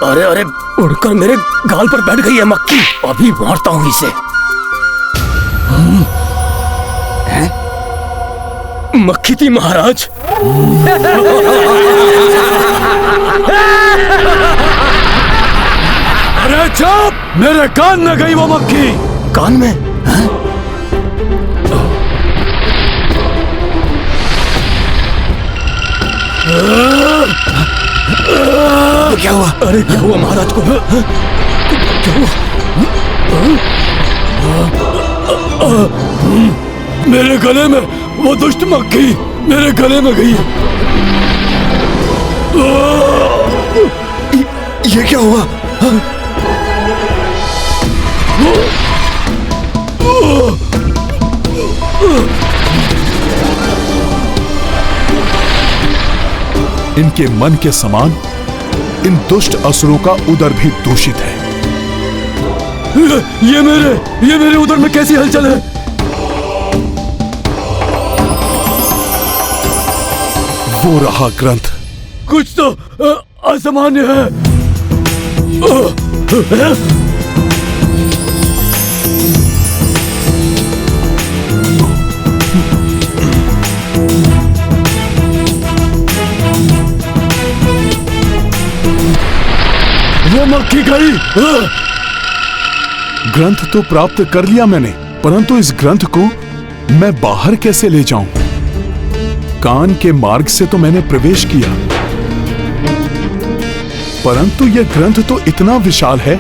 Speaker 4: अरे अरे, उड़कर मेरे गाल पर बैठ गई है मक्खी। अभी मारता हूँ इसे। मक्खी थी महाराज।
Speaker 5: अरे चुप! मेरे कान में गई वो मक्खी।
Speaker 4: कान में?
Speaker 1: क्या हुआ?
Speaker 4: अरे क्या हुआ महाराज को? क्या हुआ?
Speaker 5: मेरे गले में वो दुष्ट मक्खी मेरे गले में गई।
Speaker 1: ये क्या हुआ?
Speaker 3: इनके मन के समान इन दुष्ट असुरों का उदर भी दूषित है।
Speaker 5: ये मेरे उदर में कैसी हलचल है?
Speaker 3: वो रहा ग्रंथ।
Speaker 5: कुछ तो असामान्य है। वो मक्खी गई।
Speaker 3: ग्रंथ तो प्राप्त कर लिया मैंने, परंतु इस ग्रंथ को मैं बाहर कैसे ले जाऊं? कान के मार्ग से तो मैंने प्रवेश किया, परंतु यह ग्रंथ तो इतना विशाल है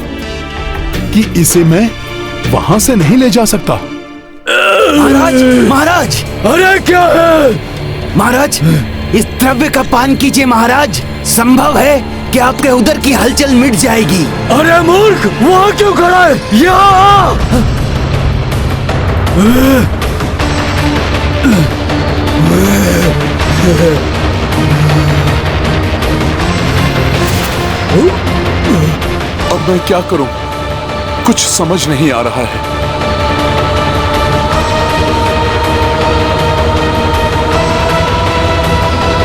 Speaker 3: कि इसे मैं वहां से नहीं ले जा सकता।
Speaker 1: महाराज, महाराज!
Speaker 5: अरे क्या है?
Speaker 1: महाराज, इस द्रव्य का पान कीजिए महाराज। संभव है कि आपके उदर की हलचल मिट जाएगी।
Speaker 5: अरे मूर्ख, वहां क्यों खड़ा है? यहाँ
Speaker 3: अब मैं क्या करूं? कुछ समझ नहीं आ रहा है।